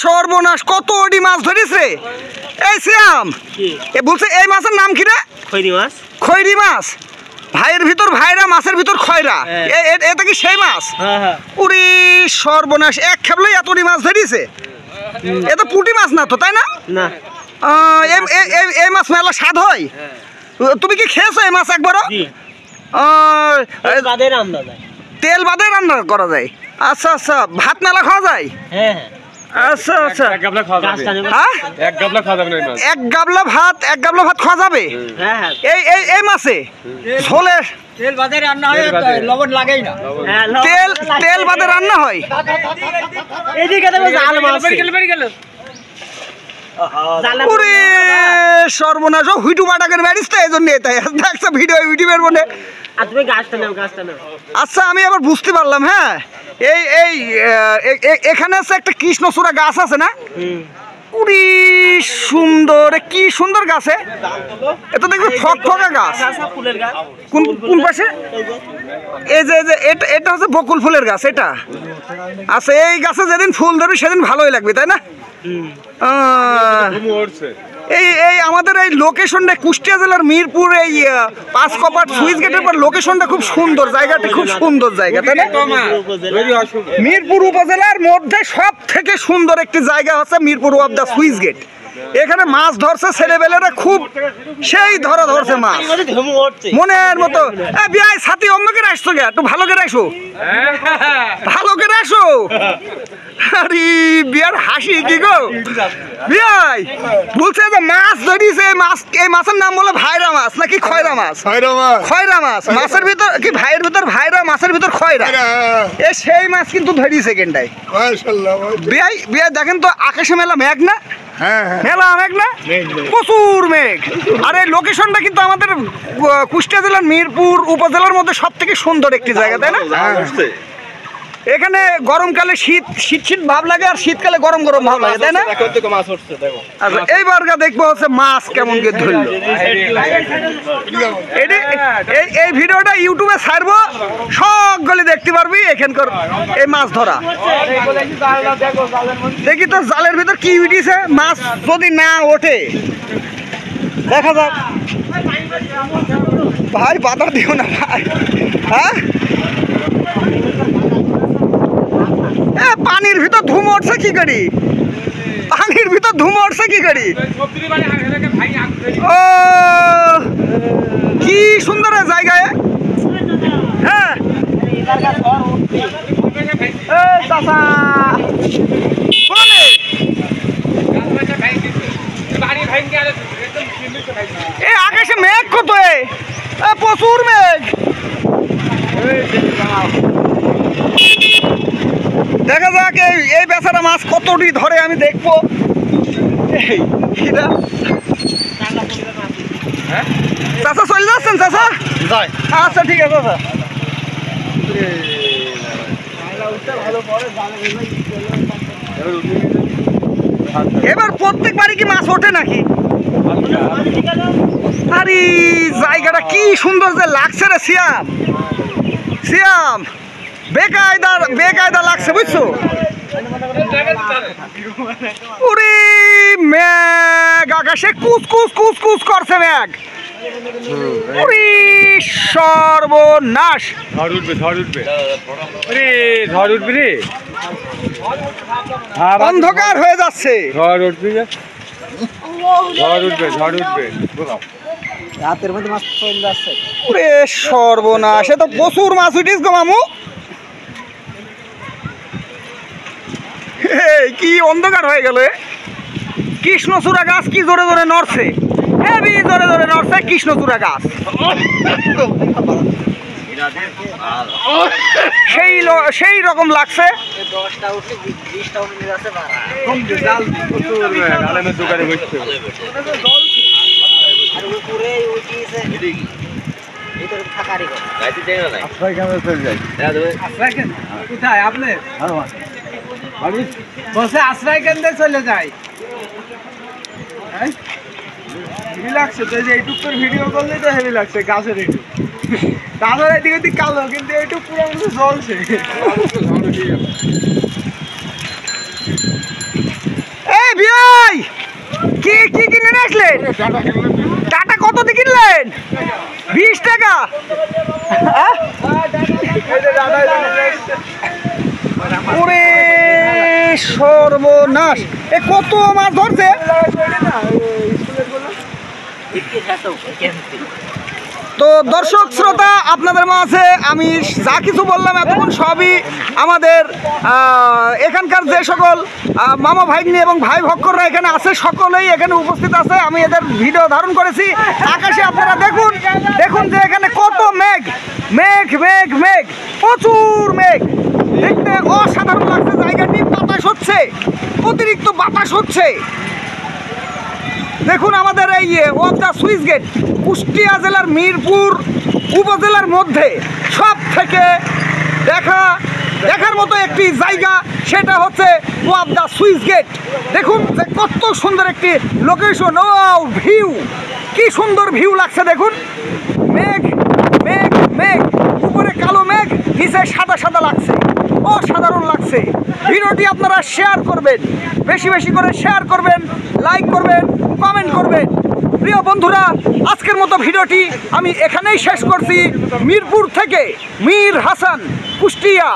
সর্বনাশ, কত ওডি মাছ ধরিছে এই শ্যাম। এ বলছে এই মাছের নাম কি রে? খৈরি মাছ। খৈরি মাছ। ভাইয়ের ভিতর ভাইরা, মাছের ভিতর খয়রা। এটা কি সেই মাছ? উরি সর্বনাশ, এক খেবলেই এতটি মাছ ধরিছে। এ তো পুঁটি মাছ না তো, তাই না? না। এই মাছ মেলা স্বাদ হয়। তুমি কি খেয়েছো এই মাছ একবারও? তেল বাদে রান্না করা যায়। আচ্ছা আচ্ছা, ভাত মেলা খাওয়া যায়? আচ্ছা আচ্ছা, এক গাবলা ভাত এক গাবলা ভাত খাওয়া যাবে এই মাছে? ঝোলে তেল বাদে রান্না হয়, লবণ লাগেই না। তেল বাদে রান্না হয়। এদিকে দেখো জাল মাছ গেল। ওরে সর্বনাশ, হুইটু বাটাকের ব্যারিস তো, এই জন্য দেখছো ভিডিও ইউটিউবের মনে। আচ্ছা আমি আবার বুঝতে পারলাম। হ্যাঁ, এখানে আছে একটা কৃষ্ণচূড়া গাছ আছে না? উরি সুন্দর, কি সুন্দর গাছে। এটা দেখবে ফকফকা গাছ। কোন পাশে? এই যে এটা হচ্ছে বকুল ফুলের গাছ। এটা আচ্ছা, এই গাছে যেদিন ফুল ধরবে সেদিন ভালোই লাগবে, তাই না? এই আমাদের এই লোকেশনটা কুষ্টিয়া জেলার মিরপুর, এই 5 কপাট সুইচ গেটের পর লোকেশনটা খুব সুন্দর, জায়গাটা খুব সুন্দর জায়গা, তাই না? মিরপুর উপজেলার মধ্যে সব থেকে সুন্দর একটি জায়গা হচ্ছে Mirpur of the switch gate. এখানে মাছ ধরছে ছেলেবেলেরা, খুব সেই ধরছে মাছ মনের মতো। বিয়াই সাথী অন্য করে আসছো গে, একটু ভালো করে আসো, ভালো করে আসো। আরে বিয়ার হাসি কি গো বিয়াই? বলছে যে মাছ ধরিছে, এই মাছের নাম বলে ভাইরা মাছ নাকি খয়রা মাছ? খয়রা মাছ। মাছের ভিতর কি ভাইয়ের ভিতর ভাইরা, মাছের ভিতর খয়রা। এ সেই মাছ কিন্তু ধরিছে কেনটাই। বিয়াই দেখেন তো, আকাশে মেলা মেঘ না? মেলা মেঘ না, প্রচুর মেঘ। আর এই লোকেশনটা কিন্তু আমাদের কুষ্টিয়া জেলার মিরপুর উপজেলার মধ্যে সব থেকে সুন্দর একটি জায়গা, তাই না? এখানে গরমকালে শীত ভাব লাগে, আর শীতকালে গরম ভাব লাগে, তাই না? আচ্ছা, এইবার দেখবো হচ্ছে মাছ কেমন করে ধরলো। এই ভিডিওটা ইউটিউবে ছাড়বো, সবগুলি দেখতে পারবি এখানকার এই মাছ ধরা। দেখি তো জালের ভিতর কি উঠেছে। মাছ যদি না ওঠে দেখা যাক। ভাই বাধা দিও না ভাই। হ্যাঁ, পানির ভিতর ধুম উঠছে কি করি? পানির ভিতর ধুম উঠছে কি করি? ও কি সুন্দর জায়গায়। হ্যাঁ, আকাশে মেঘ কত, প্রচুর মেঘ। দেখা যাক এই বেচারা মাছ কতটি ধরে, আমি দেখবো। চাচা চলে যাচ্ছেন চাচা? আচ্ছা ঠিক আছে চাচা। এবার প্রত্যেকবারই কি মাছ ওঠে নাকি? আরে জায়গাটা কি সুন্দর যে লাগছে রে শ্যাম। শ্যাম বেকায়দা লাগছে, বুঝছো? ওরে মেঘ আকাশে কুচ করছে মেঘ। ওরে সর্বনাশ, ঝড় উঠবে রে, অন্ধকার হয়ে যাচ্ছে। ঝড় উঠবে রাতের মধ্যে মাছ চলে যাচ্ছে। ওরে সর্বনাশ, এ তো প্রচুর মাছ উঠিস গো মামু। কি অন্ধকার হয়ে গেল। কৃষ্ণচূড়া গাছ কি জোরে জোরে নড়ছে, হেবি জোরে জোরে নড়ছে কৃষ্ণচূড়া গাছ। সেই রকম লাগছে। কোথায় আপনি বসে আশ্রয় কেন্দ্রে চলে যায়? হেভি লাগছে তো, যে এইটুক তোর ভিডিও করলে তো হেভি লাগছে গাছের এইটুক। তাদের এদিকে দিক কালো, কিন্তু এইটুক পুরো জলছে। কিনলেন? টাটা কত দিয়ে কিনলেন? 20 টাকা। হ্যাঁ? ওরে সর্বনাশ, এ কত মাছ ধরছে? তো দর্শক শ্রোতা, আপনাদের মাঝে আমি যা কিছু বললাম এতক্ষণ সবই আমাদের এখানকার যে সকল মামা ভাগ্নি এবং ভাই ভক্কররা এখানে আছে, সকলেই এখানে উপস্থিত আছে। আমি এদের ভিডিও ধারণ করেছি। আকাশে আপনারা দেখুন, দেখুন যে এখানে কত মেঘ, মেঘ মেঘ মেঘ, প্রচুর মেঘ। দেখতে অসাধারণ লাগছে জায়গাটি। বাতাস হচ্ছে, অতিরিক্ত বাতাস হচ্ছে। দেখুন আমাদের এই ওয়াবদা সুইচ গেট কুষ্টিয়া জেলার মিরপুর উপজেলার মধ্যে সব থেকে দেখার মতো একটি জায়গা, সেটা হচ্ছে ওয়াবদা সুইচ গেট। দেখুন যে কত সুন্দর একটি লোকেশন, ও ভিউ, কি সুন্দর ভিউ লাগছে। দেখুন মেঘ মেঘ মেঘ, উপরে কালো মেঘ, নিচে সাদা সাদা লাগছে, অসাধারণ লাগছে। ভিডিওটি আপনারা শেয়ার করবেন, বেশি বেশি করে শেয়ার করবেন, লাইক করবেন, কমেন্ট করবেন। প্রিয় বন্ধুরা, আজকের মতো ভিডিওটি আমি এখানেই শেষ করছি। মিরপুর থেকে মীর হাসান, কুষ্টিয়া।